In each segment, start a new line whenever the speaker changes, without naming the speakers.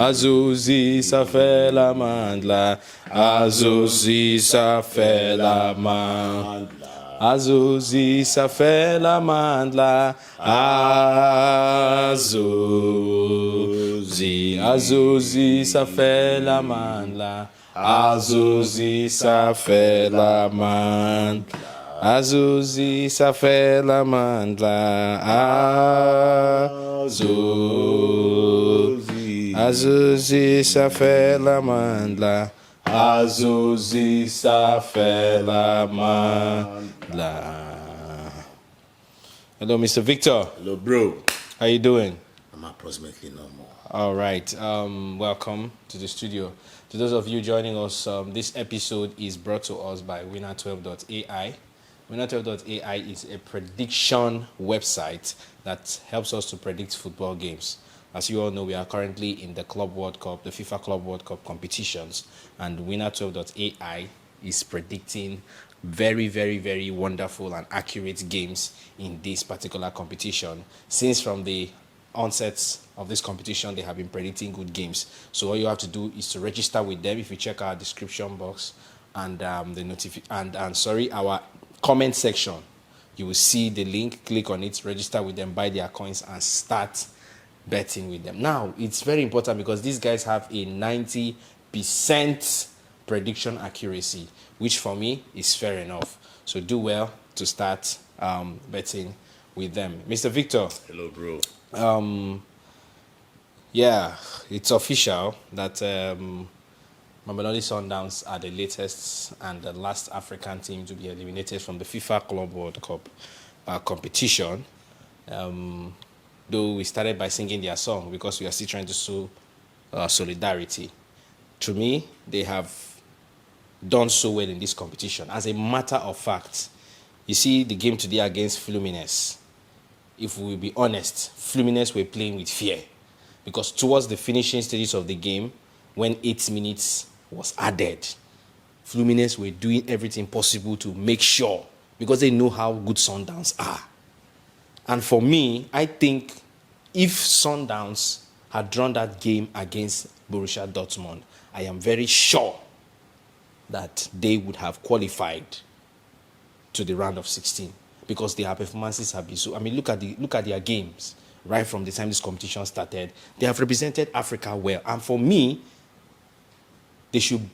Azuzi safela mandla, Azuzi safela mandla, Azuzi safela mandla, Azuzi safela mandla, Azuzi safela mandla, Azuzi safela mandla, Azuzi safela mandla, Azuzi safela mandla. Hello, Mr. Victor.
Hello, bro.
How you doing?
I'm approximately normal.
All right. Welcome to the studio. To those of you joining us, this episode is brought to us by Winner12.ai. Winner12.ai is a prediction website that helps us to predict football games. As you all know, we are currently in the Club World Cup, the FIFA Club World Cup competitions, and Winner12.ai is predicting very, very, very wonderful and accurate games in this particular competition. Since from the onset of this competition, they have been predicting good games. So all you have to do is to register with them. If you check our description box and our comment section, you will see the link. Click on it, register with them, buy their coins, and start betting with them. Now, it's very important because these guys have a 90% prediction accuracy, which for me is fair enough. So do well to start betting with them. Mr. Victor.
Hello, bro.
Yeah, it's official that Mamelodi Sundowns are the latest and the last African team to be eliminated from the FIFA Club World Cup competition. Though we started by singing their song because we are still trying to show solidarity. To me, they have done so well in this competition. As a matter of fact, you see the game today against Fluminense. If we will be honest, Fluminense were playing with fear because towards the finishing stages of the game, when 8 minutes was added, Fluminense were doing everything possible to make sure, because they know how good Sundowns are. And for me, I think if Sundowns had drawn that game against Borussia Dortmund, I am very sure that they would have qualified to the round of 16 because their performances have been so. I mean, look at their games right from the time this competition started. They have represented Africa well, and for me, they should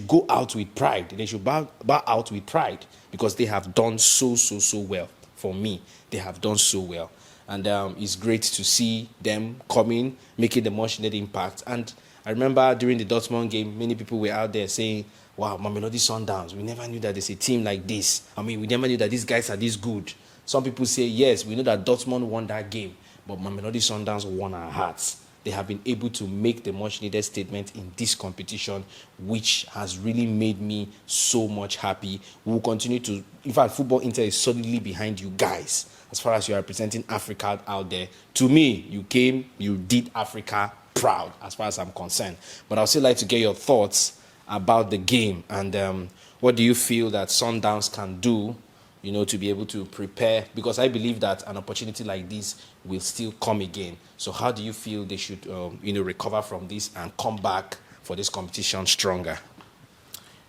go out with pride. They should bow out with pride because they have done so well. For me, they have done so well. And it's great to see them coming, making the much needed impact. And I remember during the Dortmund game, many people were out there saying, wow, Mamelodi Sundowns, we never knew that there's a team like this. I mean, we never knew that these guys are this good. Some people say, yes, we know that Dortmund won that game, but Mamelodi Sundowns won our hearts. They have been able to make the much needed statement in this competition, which has really made me so much happy. We will continue to, in fact, Football Intel is solidly behind you guys. As far as you are representing Africa out there, to me, you did Africa proud as far as I'm concerned. But I'd still like to get your thoughts about the game and what do you feel that Sundowns can do, to be able to prepare, because I believe that an opportunity like this will still come again. So how do you feel they should, recover from this and come back for this competition stronger?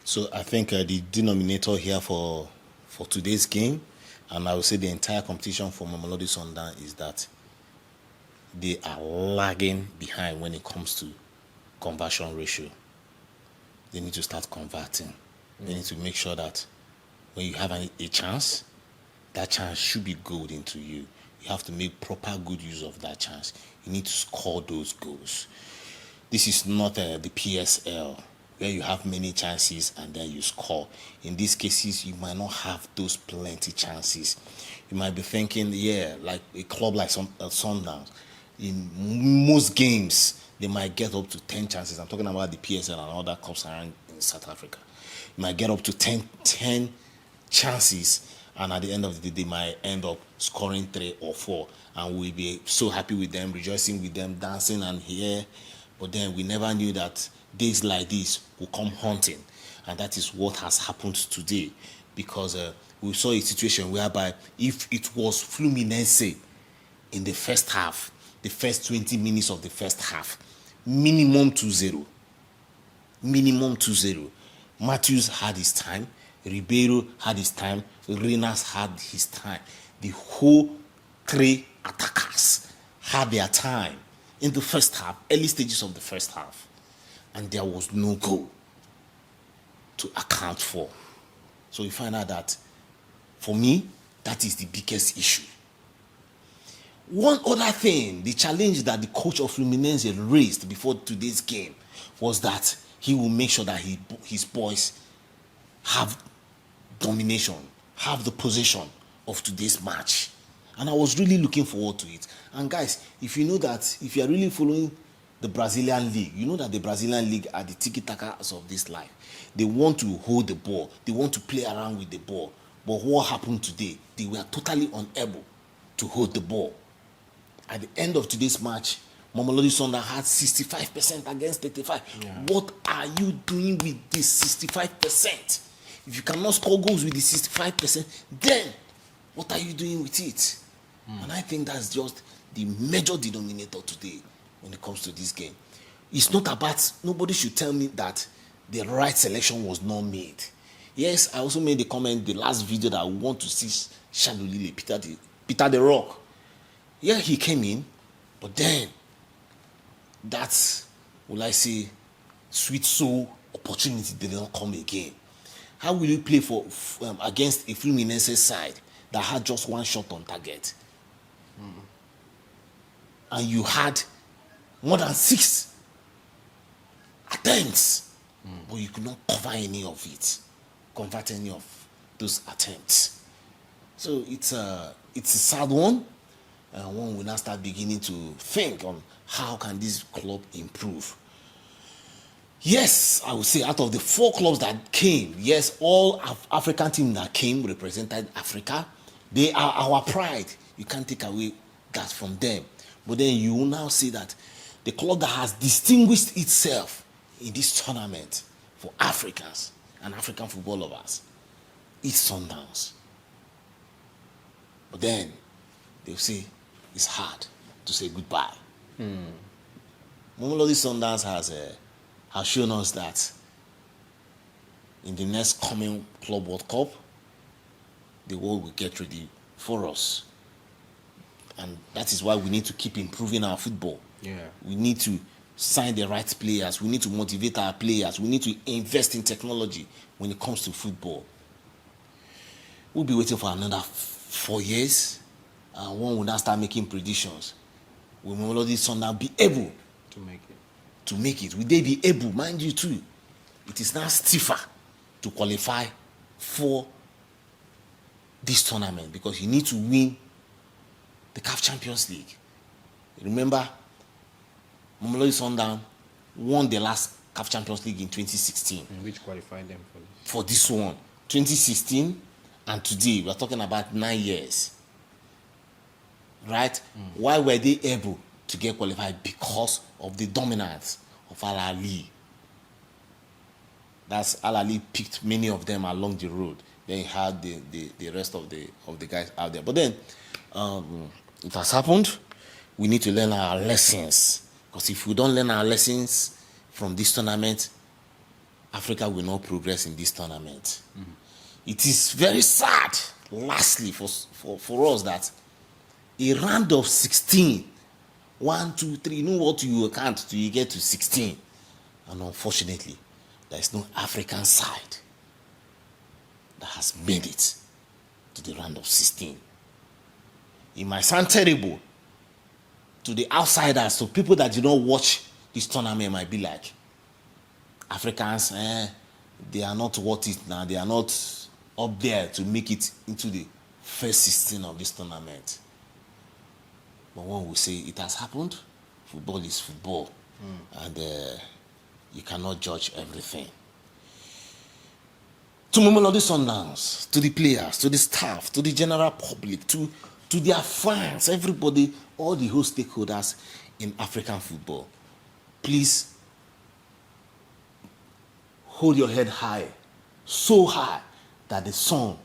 So I think the denominator here for today's game, and I would say the entire competition for Mamelodi Sundowns, is that they are lagging behind when it comes to conversion ratio. They need to start converting. They need to make sure that when you have a chance, that chance should be gold into you. You have to make proper good use of that chance. You need to score those goals. This is not the PSL where you have many chances and then you score. In these cases, you might not have those plenty chances. You might be thinking, like a club like Sundowns, in most games, they might get up to 10 chances. I'm talking about the PSL and other cups around in South Africa. You might get up to 10 chances, and at the end of the day, they might end up scoring 3 or 4, and we'll be so happy with them, rejoicing with them, dancing and here. But then we never knew that days like this will come haunting, and that is what has happened today, because we saw a situation whereby if it was Fluminense in the first half, the first 20 minutes of the first half, minimum 2-0. Minimum 2-0. Matthews had his time. Ribeiro had his time. Renas had his time. The whole three attackers had their time in the first half, early stages of the first half. And there was no goal to account for. So you find out that, for me, that is the biggest issue. One other thing, the challenge that the coach of Fluminense raised before today's game was that he will make sure that his boys have domination, have the possession of today's match. And I was really looking forward to it. And guys, if you know that, if you are really following the Brazilian league, you know that the Brazilian league are the tiki-takas of this life. They want to hold the ball. They want to play around with the ball. But what happened today? They were totally unable to hold the ball. At the end of today's match, Mamelodi Sundowns had 65% against 35%. Yeah. What are you doing with this 65%? If you cannot score goals with the 65%, then what are you doing with it? And I think that's just the major denominator today when it comes to this game. It's not about, nobody should tell me that the right selection was not made. Yes, I also made the comment the last video that I want to see Shadow Lily, Peter the Rock. Yeah, he came in, but then that, will I say, sweet soul opportunity did not come again. How will you play for against a Fluminense side that had just one shot on target? And you had more than 6 attempts, but you could not convert any of those attempts. So it's a sad one. One will now start beginning to think on how can this club improve. Yes, I would say out of the 4 clubs that came, yes, all African teams that came represented Africa. They are our pride. You can't take away that from them. But then you will now see that the club that has distinguished itself in this tournament for Africans and African football lovers is Sundowns. But then they'll say it's hard to say goodbye. Mamelodi Sundowns has shown us that in the next coming Club World Cup, the world will get ready for us. And that is why we need to keep improving our football.
Yeah.
We need to sign the right players. We need to motivate our players. We need to invest in technology when it comes to football. We'll be waiting for another 4 years. And one will now start making predictions. Will Mamelodi Sundowns be able to make it? Will they be able, mind you too, it is now stiffer to qualify for this tournament because you need to win the CAF Champions League. Remember, Mamelodi Sundowns won the last CAF Champions League in 2016.
Which qualified them for this?
For this one. 2016 and today, we're talking about 9 years. Right? Why were they able to get qualified? Because of the dominance of Al Ahly. That's Al Ahly picked many of them along the road. Then you had the rest of the guys out there. But then it has happened. We need to learn our lessons. Because if we don't learn our lessons from this tournament, Africa will not progress in this tournament. It is very sad, lastly, for us that a round of 16, 1, 2, 3, you know what you count till you get to 16. And unfortunately, there is no African side that has made it to the round of 16. It might sound terrible to the outsiders, to people that did not watch this tournament, might be like, Africans, they are not worth it now. They are not up there to make it into the first 16 of this tournament. But one will say it has happened. Football is football. And you cannot judge everything. To Mamelodi Sundowns, to the players, to the staff, to the general public, to their fans, everybody, all the whole stakeholders in African football, please hold your head high, so high that the sun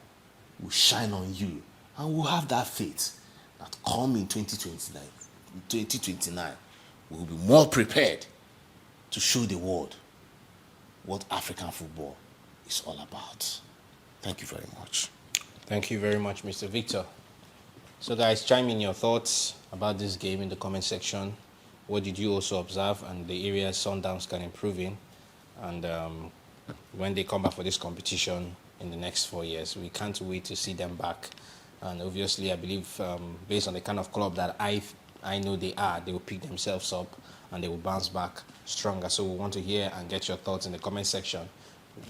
will shine on you. And we'll have that faith that come in 2029, we will be more prepared to show the world what African football is all about. Thank you very much.
Thank you very much, Mr. Victor. So guys, chime in your thoughts about this game in the comment section. What did you also observe and the areas Sundowns can improve in? And when they come back for this competition in the next 4 years, we can't wait to see them back. And obviously, I believe based on the kind of club that I know they are, they will pick themselves up and they will bounce back stronger. So we want to hear and get your thoughts in the comment section.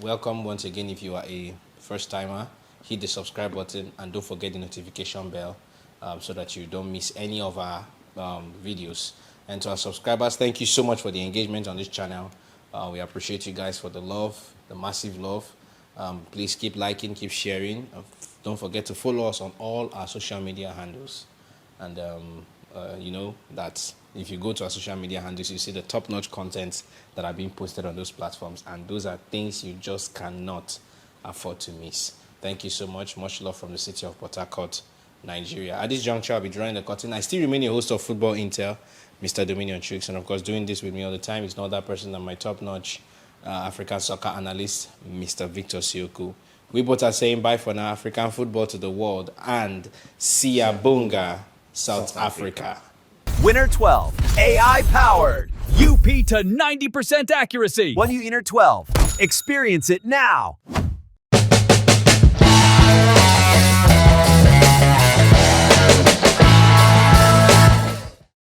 Welcome once again if you are a first timer. Hit the subscribe button and don't forget the notification bell so that you don't miss any of our videos. And to our subscribers, thank you so much for the engagement on this channel. We appreciate you guys for the love, the massive love. Please keep liking, keep sharing. Don't forget to follow us on all our social media handles. And you know that if you go to our social media handles, you see the top-notch content that are being posted on those platforms. And those are things you just cannot afford to miss. Thank you so much. Much love from the city of Port Harcourt, Nigeria. At this juncture, I'll be drawing the curtain. I still remain a host of Football Intel, Mr. Dominion Tricks. And of course, doing this with me all the time is no other person than my top-notch African soccer analyst, Mr. Victor Siokwu. We both are saying bye for now, African football to the world, and Siyabunga, South Africa.
Winner 12, AI powered.
UP to 90% accuracy.
One U Inner 12. Experience it now.